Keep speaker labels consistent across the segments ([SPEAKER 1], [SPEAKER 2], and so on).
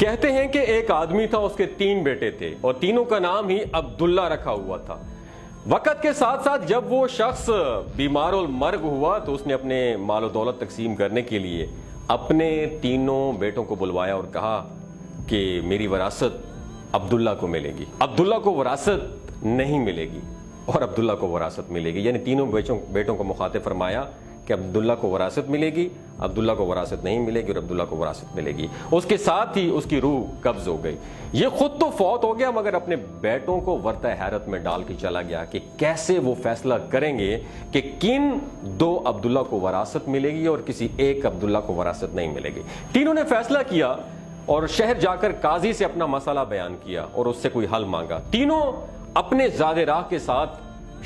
[SPEAKER 1] کہتے ہیں کہ ایک آدمی تھا، اس کے 3 بیٹے تھے اور تینوں کا نام ہی عبداللہ رکھا ہوا تھا۔ وقت کے ساتھ ساتھ جب وہ شخص بیمار المرگ ہوا تو اس نے اپنے مال و دولت تقسیم کرنے کے لیے اپنے تینوں بیٹوں کو بلوایا اور کہا کہ میری وراثت عبداللہ کو ملے گی، عبداللہ کو وراثت نہیں ملے گی اور عبداللہ کو وراثت ملے گی۔ یعنی تینوں بیٹوں کو مخاطب فرمایا کہ عبداللہ کو وراثت ملے گی، عبداللہ کو وراثت نہیں ملے گی اور عبداللہ کو وراثت ملے گی۔ اس کے ساتھ ہی اس کی روح قبض ہو گئی۔ یہ خود تو فوت ہو گیا مگر اپنے بیٹوں کو ورطہ حیرت میں ڈال کے چلا گیا کہ کیسے وہ فیصلہ کریں گے کہ کن 2 عبداللہ کو وراثت ملے گی اور کسی ایک عبداللہ کو وراثت نہیں ملے گی۔ تینوں نے فیصلہ کیا اور شہر جا کر قاضی سے اپنا مسئلہ بیان کیا اور اس سے کوئی حل مانگا۔ تینوں اپنے زاد راہ کے ساتھ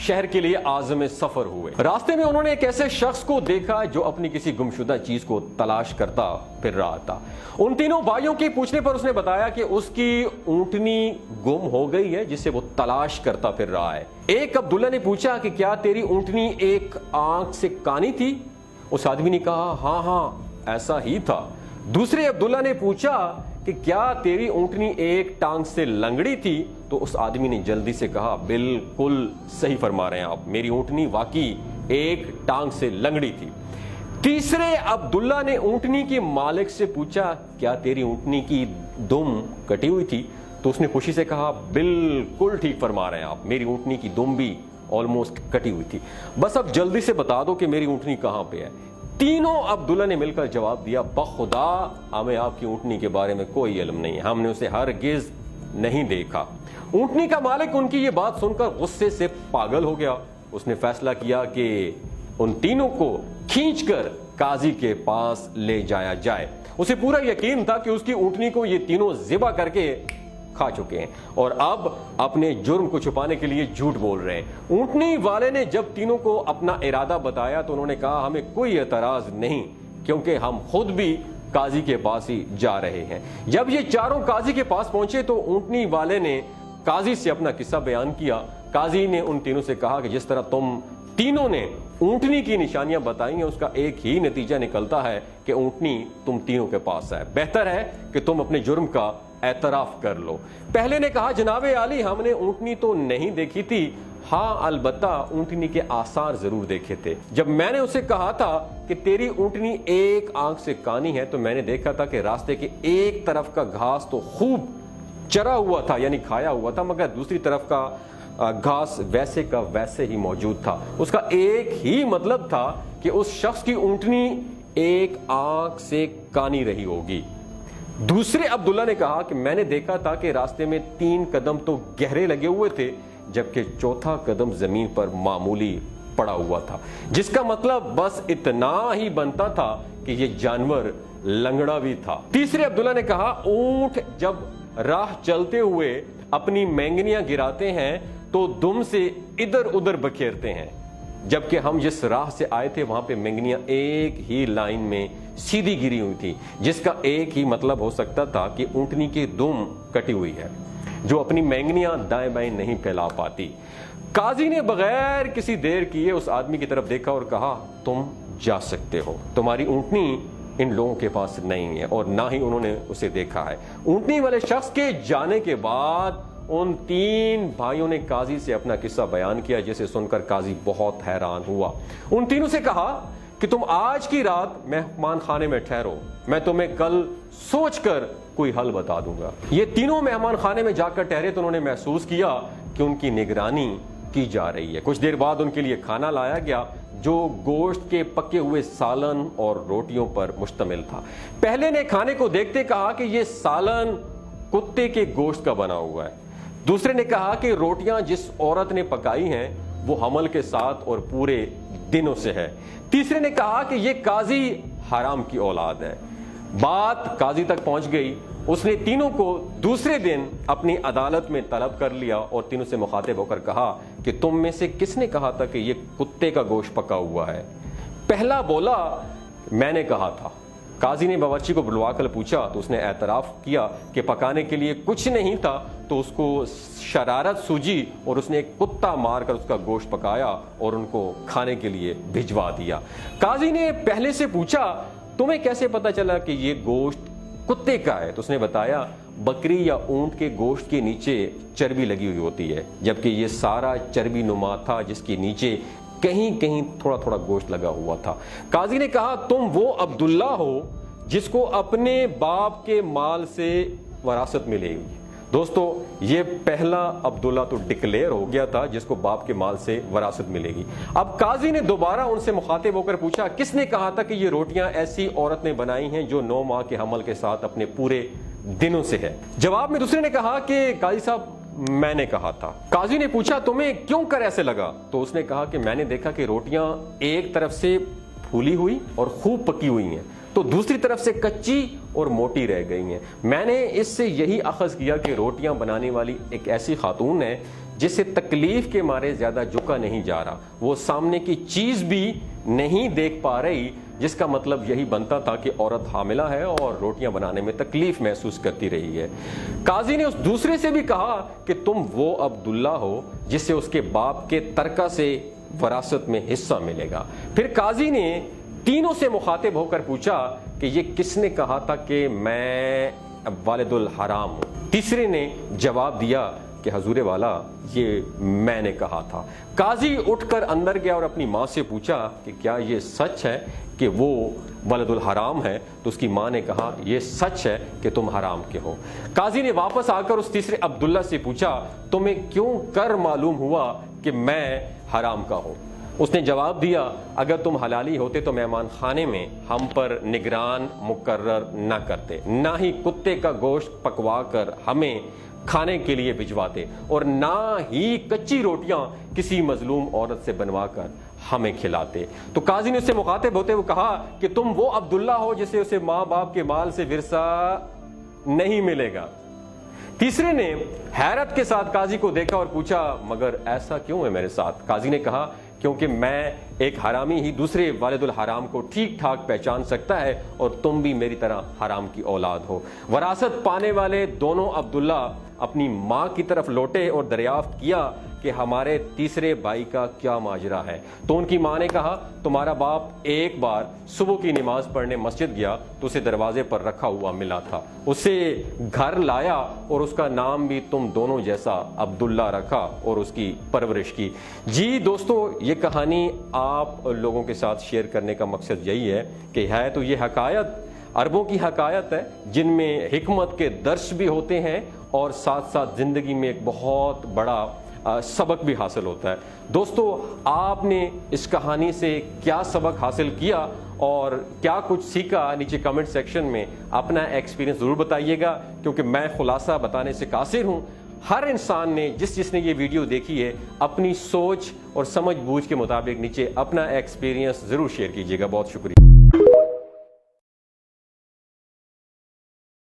[SPEAKER 1] شہر کے لیے عازم سفر ہوئے۔ راستے میں انہوں نے ایک ایسے شخص کو دیکھا جو اپنی کسی گمشدہ چیز کو تلاش کرتا پھر رہا تھا۔ ان تینوں بھائیوں کے پوچھنے پر اس نے بتایا کہ اس کی اونٹنی گم ہو گئی ہے جسے وہ تلاش کرتا پھر رہا ہے۔ ایک عبداللہ نے پوچھا کہ کیا تیری اونٹنی ایک آنکھ سے کانی تھی؟ اس آدمی نے کہا ہاں ہاں ایسا ہی تھا۔ دوسرے عبداللہ نے پوچھا کہ کیا تیری اونٹنی ایک ٹانگ سے لنگڑی تھی؟ تو اس آدمی نے جلدی سے کہا بالکل صحیح فرما رہے ہیں آپ، میری اونٹنی واقعی ایک ٹانگ سے لنگڑی تھی۔ تیسرے عبداللہ نے اونٹنی کے مالک سے پوچھا کیا تیری اونٹنی کی دم کٹی ہوئی تھی؟ تو اس نے خوشی سے کہا بالکل ٹھیک فرما رہے ہیں آپ، میری اونٹنی کی دم بھی آلموسٹ کٹی ہوئی تھی، بس اب جلدی سے بتا دو کہ میری اونٹنی کہاں پہ ہے۔ تینوں عبداللہ نے مل کر جواب دیا بخدا ہمیں آپ کی اونٹنی کے بارے میں کوئی علم نہیں ہے، ہم نے اسے ہرگز نہیں دیکھا۔ اونٹنی کا مالک ان کی یہ بات سن کر غصے سے پاگل ہو گیا۔ اس نے فیصلہ کیا کہ ان تینوں کو کھینچ کر قاضی کے پاس لے جایا جائے۔ اسے پورا یقین تھا کہ اس کی اونٹنی کو یہ تینوں ذبح کر کے کھا چکے ہیں اور اب اپنے جرم کو چھپانے کے لیے جھوٹ بول رہے ہیں۔ اونٹنی والے نے جب تینوں کو اپنا ارادہ بتایا تو انہوں نے کہا ہمیں کوئی اعتراض نہیں کیونکہ ہم خود بھی قاضی کے پاس ہی جا رہے ہیں۔ جب یہ چاروں قاضی کے پاس پہنچے تو اونٹنی والے نے قاضی سے اپنا قصہ بیان کیا۔ قاضی نے ان تینوں سے کہا کہ جس طرح تم تینوں نے اونٹنی کی نشانیاں بتائی ہیں اس کا ایک ہی نتیجہ نکلتا ہے کہ اونٹنی تم تینوں کے پاس ہے، بہتر ہے کہ تم اپنے جرم کا اعتراف کر لو۔ پہلے نے کہا جناب عالی ہم نے اونٹنی تو نہیں دیکھی تھی، ہاں البتہ اونٹنی کے آثار ضرور دیکھے تھے۔ جب میں نے اسے کہا تھا کہ تیری اونٹنی ایک آنکھ سے کانی ہے تو میں نے دیکھا تھا کہ راستے کے ایک طرف کا گھاس تو خوب چرا ہوا تھا یعنی کھایا ہوا تھا مگر دوسری طرف کا گھاس ویسے کا ویسے ہی موجود تھا۔ اس کا ایک ہی مطلب تھا کہ اس شخص کی اونٹنی ایک آنکھ سے کانی رہی ہوگی۔ دوسرے عبداللہ نے کہا کہ میں نے دیکھا تھا کہ راستے میں 3 قدم تو گہرے لگے ہوئے تھے جبکہ چوتھا قدم زمین پر معمولی پڑا ہوا تھا، جس کا مطلب بس اتنا ہی بنتا تھا کہ یہ جانور لنگڑا بھی تھا۔ تیسرے عبداللہ نے کہا اونٹ جب راہ چلتے ہوئے اپنی مینگنیاں گراتے ہیں تو دم سے ادھر ادھر بکھیرتے ہیں، جبکہ ہم جس راہ سے آئے تھے وہاں پہ مینگنیاں ایک ہی لائن میں سیدھی گری ہوئی تھی، جس کا ایک ہی مطلب ہو سکتا تھا کہ اونٹنی کی دم کٹی ہوئی ہے جو اپنی مینگنیاں دائیں بائیں نہیں پھیلا پاتی۔ قاضی نے بغیر کسی دیر کیے اس آدمی کی طرف دیکھا اور کہا تم جا سکتے ہو، تمہاری اونٹنی ان لوگوں کے پاس نہیں ہے اور نہ ہی انہوں نے اسے دیکھا ہے۔ اونٹنی والے شخص کے جانے کے بعد ان 3 بھائیوں نے قاضی سے اپنا قصہ بیان کیا جسے سن کر قاضی بہت حیران ہوا۔ ان تینوں سے کہا کہ تم آج کی رات مہمان خانے میں ٹھہرو، میں تمہیں کل سوچ کر کوئی حل بتا دوں گا۔ یہ تینوں مہمان خانے میں جا کر ٹھہرے تو انہوں نے محسوس کیا کہ ان کی نگرانی کی جا رہی ہے۔ کچھ دیر بعد ان کے لیے کھانا لایا گیا جو گوشت کے پکے ہوئے سالن اور روٹیوں پر مشتمل تھا۔ پہلے نے کھانے کو دیکھتے کہا کہ یہ سالن کتے کے گوشت کا بنا ہوا ہے۔ دوسرے نے کہا کہ روٹیاں جس عورت نے پکائی ہیں وہ حمل کے ساتھ اور پورے دنوں سے ہے۔ تیسرے نے کہا کہ یہ قاضی حرام کی اولاد ہے۔ بات قاضی تک پہنچ گئی، اس نے تینوں کو دوسرے دن اپنی عدالت میں طلب کر لیا اور تینوں سے مخاطب ہو کر کہا کہ تم میں سے کس نے کہا تھا کہ یہ کتے کا گوشت پکا ہوا ہے؟ پہلا بولا میں نے کہا تھا۔ قاضی نے باورچی کو بلوا کر پوچھا تو اس نے اعتراف کیا کہ پکانے کے لیے کچھ نہیں تھا، تو اس کو شرارت سوجی اور اس نے ایک کتا مار کر اس کا گوشت پکایا اور ان کو کھانے کے لیے بھجوا دیا۔ قاضی نے پہلے سے پوچھا تمہیں کیسے پتا چلا کہ یہ گوشت کتے کا ہے؟ تو اس نے بتایا بکری یا اونٹ کے گوشت کے نیچے چربی لگی ہوئی ہوتی ہے، جبکہ یہ سارا چربی نما تھا جس کے نیچے کہیں کہیں تھوڑا تھوڑا گوشت لگا ہوا تھا۔ قاضی نے کہا تم وہ عبداللہ ہو جس کو اپنے باپ کے مال سے وراثت ملے گی۔ دوستو یہ پہلا عبداللہ تو ڈکلیئر ہو گیا تھا جس کو باپ کے مال سے وراثت ملے گی۔ اب قاضی نے دوبارہ ان سے مخاطب ہو کر پوچھا کس نے کہا تھا کہ یہ روٹیاں ایسی عورت نے بنائی ہیں جو 9 ماہ کے حمل کے ساتھ اپنے پورے دنوں سے ہے؟ جواب میں دوسرے نے کہا کہ قاضی صاحب میں نے کہا تھا۔ قاضی نے پوچھا تمہیں کیوں کر ایسے لگا؟ تو اس نے کہا کہ میں نے دیکھا کہ روٹیاں ایک طرف سے پھولی ہوئی اور خوب پکی ہوئی ہیں تو دوسری طرف سے کچی اور موٹی رہ گئی ہیں۔ میں نے اس سے یہی اخذ کیا کہ روٹیاں بنانے والی ایک ایسی خاتون ہے جسے تکلیف کے مارے زیادہ جھکا نہیں جا رہا، وہ سامنے کی چیز بھی نہیں دیکھ پا رہی، جس کا مطلب یہی بنتا تھا کہ عورت حاملہ ہے اور روٹیاں بنانے میں تکلیف محسوس کرتی رہی ہے۔ قاضی نے اس دوسرے سے بھی کہا کہ تم وہ عبداللہ ہو جسے اس کے باپ کے ترکہ سے وراثت میں حصہ ملے گا۔ پھر قاضی نے تینوں سے مخاطب ہو کر پوچھا کہ یہ کس نے کہا تھا کہ میں والد الحرام ہوں؟ تیسرے نے جواب دیا کہ حضور والا یہ میں نے کہا تھا۔ قاضی اٹھ کر اندر گیا اور اپنی ماں سے پوچھا کہ کیا یہ سچ ہے کہ وہ ولد الحرام ہے؟ تو اس کی ماں نے کہا یہ سچ ہے کہ تم حرام کے ہو۔ قاضی نے واپس آ کر اس تیسرے عبداللہ سے پوچھا تمہیں کیوں کر معلوم ہوا کہ میں حرام کا ہوں؟ اس نے جواب دیا اگر تم حلالی ہوتے تو مہمان خانے میں ہم پر نگران مقرر نہ کرتے، نہ ہی کتے کا گوشت پکوا کر ہمیں کھانے کے لیے بھجواتے، اور نہ ہی کچی روٹیاں کسی مظلوم عورت سے بنوا کر ہمیں کھلاتے۔ تو قاضی نے اس سے مخاطب ہوتے ہوئے کہا کہ تم وہ عبداللہ ہو جسے اسے ماں باپ کے مال سے ورثہ نہیں ملے گا۔ تیسرے نے حیرت کے ساتھ قاضی کو دیکھا اور پوچھا مگر ایسا کیوں ہے میرے ساتھ؟ قاضی نے کہا کیونکہ میں ایک حرامی ہی دوسرے والد الحرام کو ٹھیک ٹھاک پہچان سکتا ہے اور تم بھی میری طرح حرام کی اولاد ہو۔ وراثت پانے والے دونوں عبداللہ اپنی ماں کی طرف لوٹے اور دریافت کیا کہ ہمارے تیسرے بھائی کا کیا ماجرا ہے؟ تو ان کی ماں نے کہا تمہارا باپ ایک بار صبح کی نماز پڑھنے مسجد گیا تو اسے دروازے پر رکھا ہوا ملا تھا، اسے گھر لایا اور اس کا نام بھی تم دونوں جیسا عبداللہ رکھا اور اس کی پرورش کی۔ جی دوستو یہ کہانی آپ لوگوں کے ساتھ شیئر کرنے کا مقصد یہی ہے کہ ہے تو یہ حکایت عربوں کی حکایت ہے جن میں حکمت کے درس بھی ہوتے ہیں اور ساتھ ساتھ زندگی میں ایک بہت بڑا سبق بھی حاصل ہوتا ہے۔ دوستو آپ نے اس کہانی سے کیا سبق حاصل کیا اور کیا کچھ سیکھا؟ نیچے کمنٹ سیکشن میں اپنا ایکسپیرینس ضرور بتائیے گا، کیونکہ میں خلاصہ بتانے سے قاصر ہوں۔ ہر انسان نے جس نے یہ ویڈیو دیکھی ہے اپنی سوچ اور سمجھ بوجھ کے مطابق نیچے اپنا ایکسپیرینس ضرور شیئر کیجیے گا۔ بہت شکریہ۔